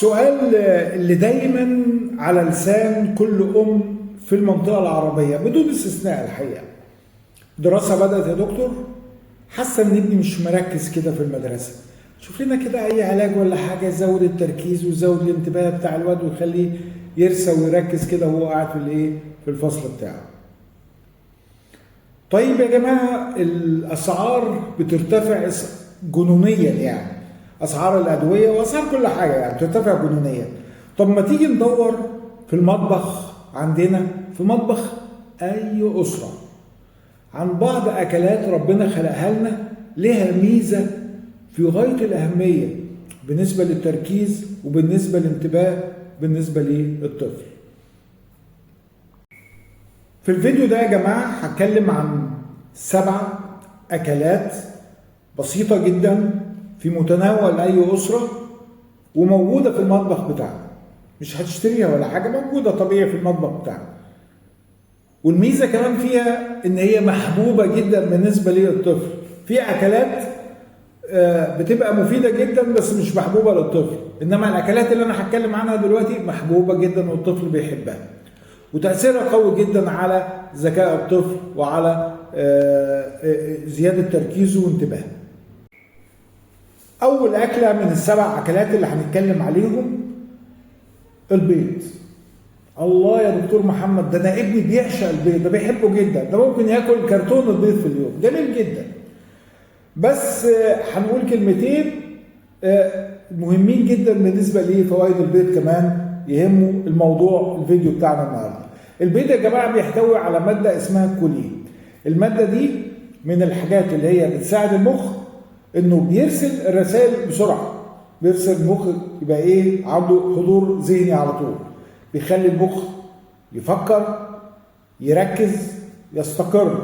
السؤال اللي دايما على لسان كل في المنطقة العربية بدون استثناء الحقيقة، دراسة بدأت يا دكتور، حاسة ان ابني مش مركز كده في المدرسة، شوف لنا كده اي علاج ولا حاجة يزود التركيز ويزود الانتباه بتاع الواد ويخليه يرسى ويركز كده وهو قاعد في الفصل بتاعه. طيب يا جماعة، الأسعار بترتفع جنونيا، يعني أسعار الأدوية وأسعار كل حاجة يعني بترتفع جنونيا. طب ما تيجي ندور في المطبخ عندنا، في مطبخ أي أسرة، عن بعض أكلات ربنا خلقها لنا لها ميزة في غاية الأهمية بالنسبة للتركيز وبالنسبة للانتباه بالنسبة للطفل. في الفيديو ده يا جماعة هتكلم عن 7 أكلات بسيطة جدا في متناول أي أسرة وموجودة في المطبخ بتاعنا، مش هتشتريها ولا حاجة، موجودة طبيعي في المطبخ بتاعنا. والميزة كمان فيها إن هي محبوبة جدا بالنسبة للطفل. في أكلات بتبقى مفيدة جدا بس مش محبوبة للطفل، إنما الأكلات اللي أنا هتكلم عنها دلوقتي محبوبة جدا والطفل بيحبها، وتأثيرها قوي جدا على ذكاء الطفل وعلى زيادة تركيزه وانتباهه. أول أكلة من ال7 أكلات اللي هنتكلم عليهم البيض. الله يا دكتور محمد، ده أنا ابني بيعشق البيض، ده بيحبه جدا، ده ممكن ياكل كرتون البيض في اليوم، جميل جدا. بس هنقول كلمتين مهمين جدا بالنسبة لفوائد البيض كمان يهموا الموضوع الفيديو بتاعنا النهارده. البيض يا جماعه بيحتوي على ماده اسمها كولين. الماده دي من الحاجات اللي هي بتساعد المخ انه بيرسل الرسائل بسرعه، بيرسل المخ يبقى عنده حضور ذهني على طول، بيخلي المخ يفكر، يركز، يستقر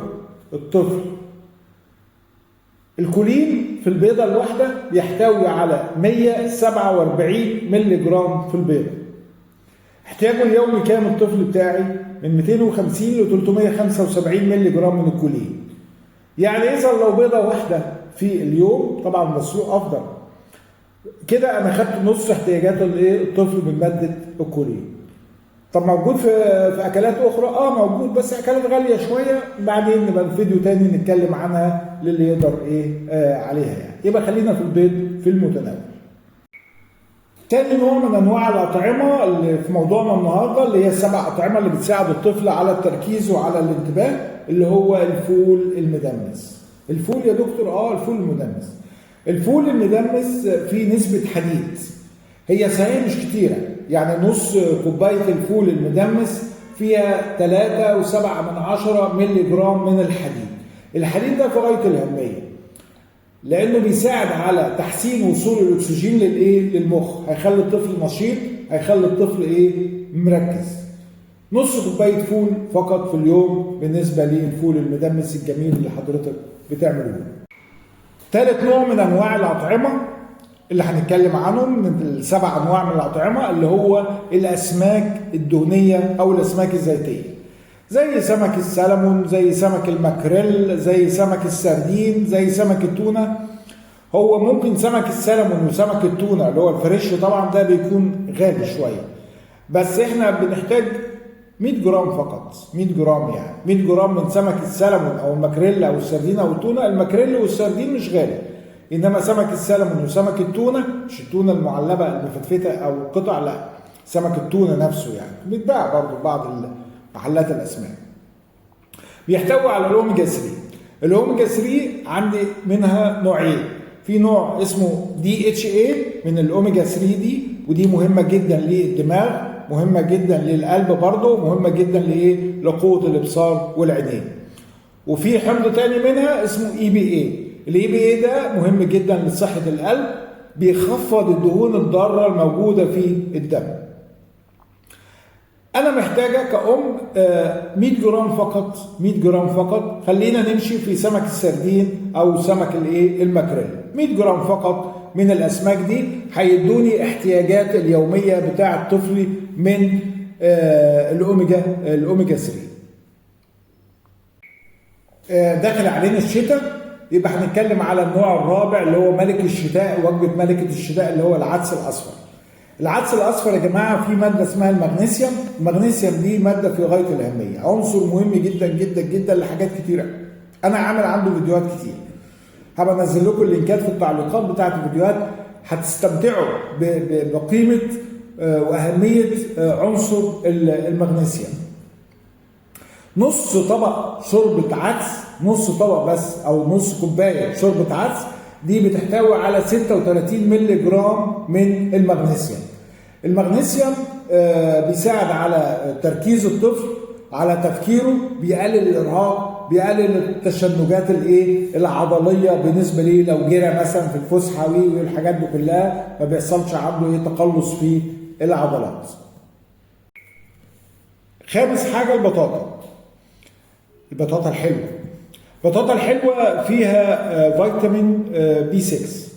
الطفل. الكولين في البيضه الواحده بيحتوي على 147 مللي جرام في البيضه. احتياجه اليومي كام الطفل بتاعي؟ من 250 ل 375 مللي جرام من الكولين. يعني اذا لو بيضه واحده في اليوم، طبعا مسلوق افضل، كده انا خدت نص احتياجات الطفل من ماده الكولين. طب موجود في اكلات اخرى؟ موجود، بس اكلات غاليه شويه، بعدين نبقى في فيديو تاني نتكلم عنها للي يقدر عليها يعني. يبقى خلينا في البيض في المتناول. تاني نوع من انواع الاطعمه اللي في موضوعنا النهارده اللي هي ال7 اطعمه اللي بتساعد الطفل على التركيز وعلى الانتباه، اللي هو الفول المدمس. الفول يا دكتور؟ الفول المدمس. الفول المدمس فيه نسبه حديد، هي صحيح مش كتيره، يعني نص كوبايه الفول المدمس فيها 3.7 مللي جرام من الحديد. الحديد ده في غايه الاهميه لانه بيساعد على تحسين وصول الاكسجين للمخ، هيخلي الطفل نشيط، هيخلي الطفل مركز. نص كوبايه فول فقط في اليوم بالنسبه للفول المدمس الجميل اللي حضرتك بتعمله. ثالث نوع من انواع الاطعمه اللي هنتكلم عنهم من ال7 انواع من الاطعمه اللي هو الاسماك الدهنيه او الاسماك الزيتيه، زي سمك السلمون، زي سمك الماكريل، زي سمك السردين، زي سمك التونة. هو ممكن سمك السلمون وسمك التونة اللي هو الفريش طبعا ده بيكون غالي شوية، بس احنا بنحتاج 100 جرام فقط، 100 جرام يعني 100 جرام من سمك السلمون او الماكريل او السردين او التونة. الماكريل والسردين مش غالي، انما سمك السلمون وسمك التونة، مش التونة المعلبة المفتفتة او القطع، لا، سمك التونة نفسه يعني بيتباع برضه بعض محلات الاسماك. بيحتوي على الاوميجا 3. الاوميجا 3 عندي منها نوعين، في نوع اسمه DHA من الاوميجا 3 دي، ودي مهمه جدا للدماغ، مهمه جدا للقلب برضه، مهمه جدا لقوه الابصار والعينين. وفي حمض تاني منها اسمه EPA. الEPA ده مهم جدا لصحه القلب، بيخفض الدهون الضاره الموجوده في الدم. أنا محتاجة كأم 100 جرام فقط، 100 جرام فقط. خلينا نمشي في سمك السردين أو سمك الماكريل. 100 جرام فقط من الأسماك دي هيدوني احتياجات اليومية بتاع الطفل من الأوميجا 3. داخل علينا الشتاء، يبقى هنتكلم على النوع الرابع اللي هو ملك الشتاء، وجبة ملكة الشتاء اللي هو العدس الأصفر. العدس الاصفر يا جماعه فيه ماده اسمها المغنيسيوم. المغنيسيوم دي ماده في غايه الاهميه، عنصر مهم جدا جدا جدا لحاجات كتيره. انا عامل عنده فيديوهات كتير، هبقى انزل لكم اللينكات في التعليقات بتاعت الفيديوهات، هتستمتعوا بقيمه واهميه عنصر المغنيسيوم. نص طبق شوربه عدس، نص طبق بس او نص كوبايه شوربه عدس دي بتحتوي على 36 مللي جرام من المغنيسيوم. المغنيسيوم بيساعد على تركيز الطفل، على تفكيره، بيقلل الارهاق، بيقلل التشنجات العضليه بالنسبه ليه لو جرى مثلا في الفسحه والحاجات دي كلها ما بيحصلش عنده تقلص في العضلات. خامس حاجه البطاطا الحلوه. البطاطا الحلوه فيها فيتامين بي 6.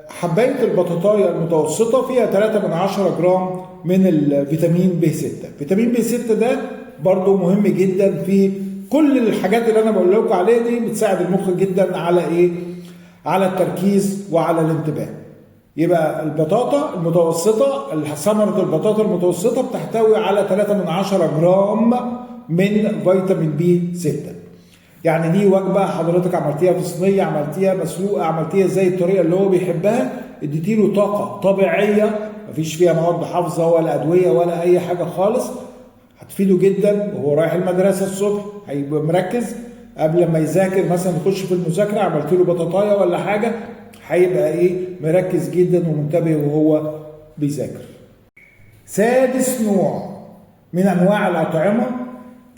حبايه البطاطايه المتوسطه فيها 3 جرام من الفيتامين بي 6. فيتامين بي 6 ده برضو مهم جدا في كل الحاجات اللي انا بقول لكم عليها دي، بتساعد المخ جدا على على التركيز وعلى الانتباه. يبقى البطاطا المتوسطه، ثمره البطاطا المتوسطه بتحتوي على 3 جرام من فيتامين بي 6. يعني دي وجبه حضرتك عملتيها في صينيه، عملتيها مسلوقه، عملتيها زي الطريقه اللي هو بيحبها، اديتي له طاقه طبيعيه مفيش فيها مواد حافظه ولا ادويه ولا اي حاجه خالص، هتفيده جدا وهو رايح المدرسه الصبح، هيبقى مركز. قبل ما يذاكر مثلا يخش في المذاكره، عملت له بطاطايه ولا حاجه، هيبقى مركز جدا ومنتبه وهو بيذاكر. سادس نوع من انواع الاطعمه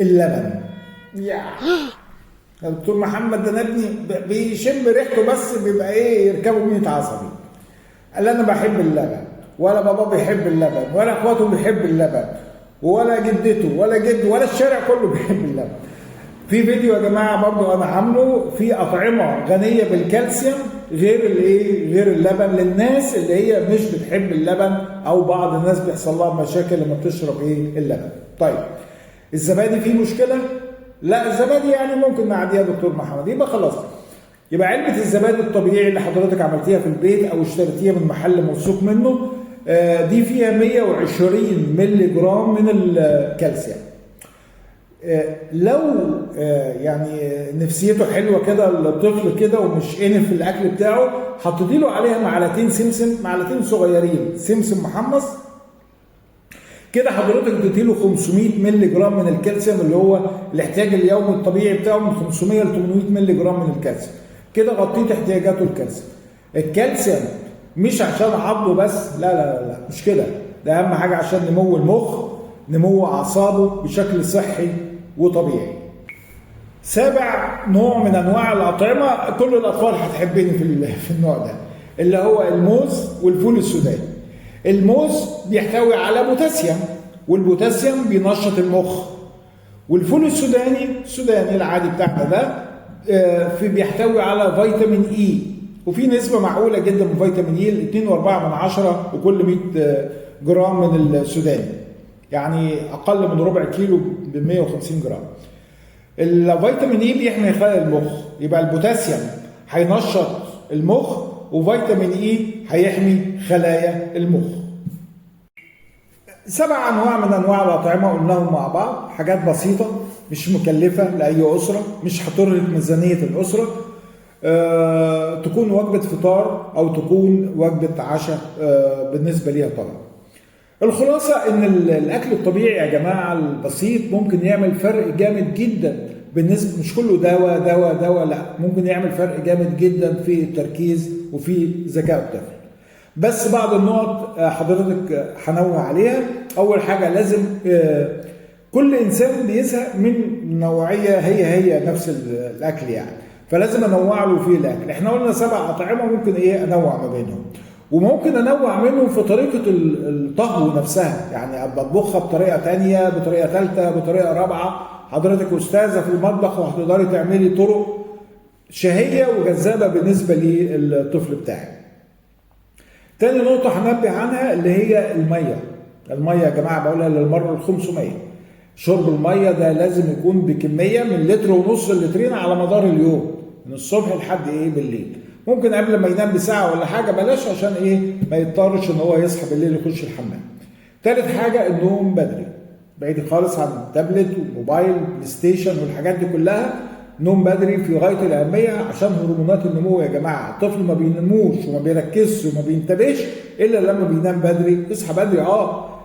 اللبن. يا دكتور محمد، ده انا ابني بيشم ريحته بس بيبقى يركبوا 100 عصبي. قال انا بحب اللبن، ولا بابا بيحب اللبن، ولا اخواته بيحب اللبن، ولا جدته ولا جده ولا الشارع كله بيحب اللبن. في فيديو يا جماعه برضو انا عامله في اطعمه غنيه بالكالسيوم غير اللبن، للناس اللي هي مش بتحب اللبن او بعض الناس بيحصل لها مشاكل لما بتشرب اللبن. طيب الزبادي فيه مشكله؟ لا، الزبادي يعني ممكن نعديها دكتور محمد. يبقى خلاص، يبقى علبه الزبادي الطبيعي اللي حضرتك عملتيها في البيت او اشتريتيها من محل موثوق منه، دي فيها 120 مللي جرام من الكالسيوم. لو يعني نفسيته حلوه كده الطفل كده ومش انف في الاكل بتاعه، حطيتي له عليها معلقتين سمسم، معلقتين صغيرين سمسم محمص كده، حضرتك اديتي له 500 مللي جرام من الكالسيوم، اللي هو الاحتياج اليومي الطبيعي بتاعه من 500 ل 800 مللي جرام من الكالسيوم. كده غطيت احتياجاته الكالسيوم. الكالسيوم مش عشان عضله بس، لا لا لا، مش كده، ده اهم حاجه عشان نمو المخ، نمو اعصابه بشكل صحي وطبيعي. سابع نوع من انواع الاطعمه كل الاطفال هتحبني في النوع ده، اللي هو الموز والفول السوداني. الموز بيحتوي على بوتاسيوم، والبوتاسيوم بينشط المخ. والفول السوداني العادي بتاعنا ده بيحتوي على فيتامين اي، وفي نسبه معقوله جدا من فيتامين اي، 2.4 لكل 100 جرام من السوداني، يعني اقل من ربع كيلو ب 150 جرام. الفيتامين اي بيحمي خلايا المخ، يبقى البوتاسيوم هينشط المخ وفيتامين اي هيحمي خلايا المخ. 7 انواع من انواع الاطعمه قلناهم مع بعض، حاجات بسيطه مش مكلفه لاي اسره، مش هترهق ميزانيه الاسره، تكون وجبه فطار او تكون وجبه عشاء بالنسبه ليها طبعا. الخلاصه ان الاكل الطبيعي يا جماعه البسيط ممكن يعمل فرق جامد جدا، بالنسبه مش كله دواء دواء دواء، لا، ممكن يعمل فرق جامد جدا في التركيز وفي ذكاء الطفل. بس بعض النقط حضرتك هنوه عليها. اول حاجه لازم كل انسان بيزهق من نوعيه هي نفس الاكل يعني، فلازم انوع له فيه الاكل. احنا قلنا 7 اطعمه ممكن انوع ما بينهم، وممكن انوع منهم في طريقه الطهو نفسها، يعني بطبخها بطريقه ثانيه، بطريقه ثالثه، بطريقه رابعه. حضرتك استاذه في المطبخ وهتقدري تعملي طرق شهيه وجذابه بالنسبه للطفل بتاعك. تاني نقطه هنبه عنها اللي هي الميه يا جماعه، بقولها للمره ال500. شرب الميه ده لازم يكون بكميه من 1.5 لتر لترين على مدار اليوم، من الصبح لحد بالليل. ممكن قبل ما ينام بساعه ولا حاجه بلاش، عشان ايه ما يضطرش ان هو يصحى بالليل يخش الحمام. ثالث حاجه النوم بدري، بعيد خالص عن التابلت والموبايل بلاي ستيشن والحاجات دي كلها. نوم بدري في غايه الاهميه عشان هرمونات النمو يا جماعه. الطفل ما بينموش وما بيركزش وما بينتبهش الا لما بينام بدري. يصحى بدري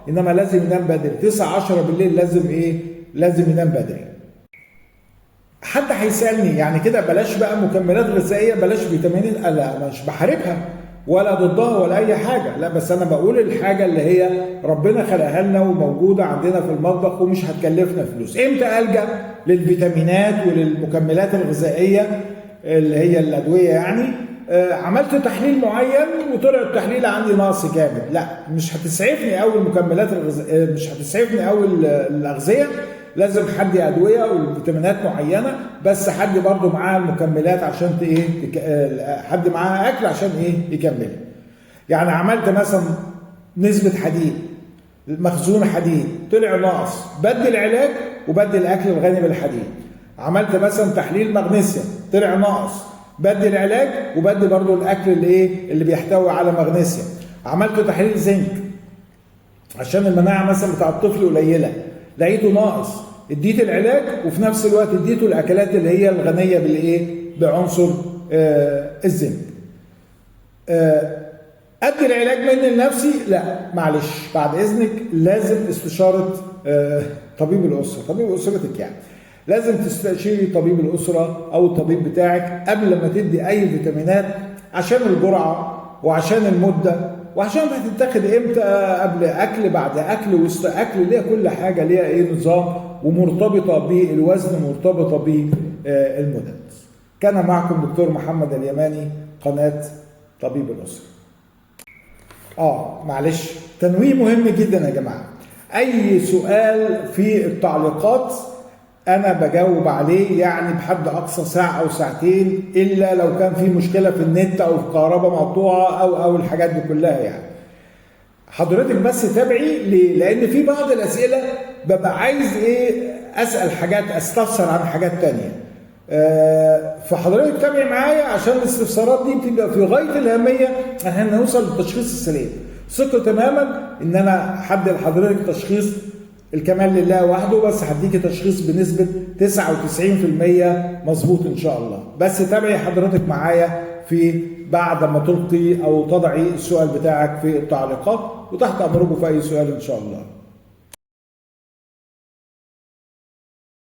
انما لازم ينام بدري 9 10 بالليل، لازم ينام بدري. حد هيسالني يعني كده بلاش بقى مكملات غذائيه، بلاش فيتامينات؟ لا مش بحاربها ولا ضدها ولا اي حاجه، لا بس انا بقول الحاجه اللي هي ربنا خلقها لنا وموجوده عندنا في المطبخ ومش هتكلفنا فلوس. امتى الجا للفيتامينات وللمكملات الغذائيه اللي هي الادويه يعني؟ عملت تحليل معين وطلع التحليل عندي نقص جامد، لا مش هتسعفني قوي المكملات الغذائيه، مش هتسعفني قوي الاغذيه. لازم حد ادويه وفيتامينات معينه، بس حد برضو معاه المكملات عشان حد معاه اكل عشان يكمل. يعني عملت مثلا نسبه حديد، مخزون حديد طلع ناقص، بدل علاج وبدل اكل الغني بالحديد. عملت مثلا تحليل مغنيسيوم طلع ناقص، بدل علاج وبدل برضو الاكل اللي بيحتوي على مغنيسيوم. عملت تحليل زنك عشان المناعه مثلا بتاع الطفل قليله، لقيته ناقص، اديت العلاج وفي نفس الوقت اديته الاكلات اللي هي الغنيه بعنصر الزنك. ادي العلاج مني لنفسي؟ لا معلش، بعد اذنك لازم استشاره طبيب الاسره، طبيب اسرتك يعني. لازم تستشيري طبيب الاسره او الطبيب بتاعك قبل ما تدي اي فيتامينات، عشان الجرعه وعشان المده وعشان هتتاخد امتى، قبل اكل بعد اكل وسط اكل، ليها كل حاجه ليها نظام ومرتبطه بالوزن مرتبطه بالمدد. كان معكم دكتور محمد اليماني، قناه طبيب الاسره. معلش تنويه مهم جدا يا جماعه. اي سؤال في التعليقات انا بجاوب عليه، يعني بحد اقصى ساعه او ساعتين، الا لو كان في مشكله في النت او الكهرباء مقطوعه او الحاجات دي كلها يعني. حضرتك بس تابعي ليه؟ لان في بعض الاسئله ببقى عايز اسال حاجات، استفسر عن حاجات تانية. فحضرتك تابعي معايا عشان الاستفسارات دي بتبقى في غايه الاهميه عشان نوصل للتشخيص السليم. ثقه تماما ان انا هدي لحضرتك تشخيص الكمال لله وحده، بس هديكي تشخيص بنسبه 99% مظبوط ان شاء الله. بس تابعي حضرتك معايا في بعد ما تلقي او تضعي السؤال بتاعك في التعليقات، وتحت امركم في اي سؤال ان شاء الله.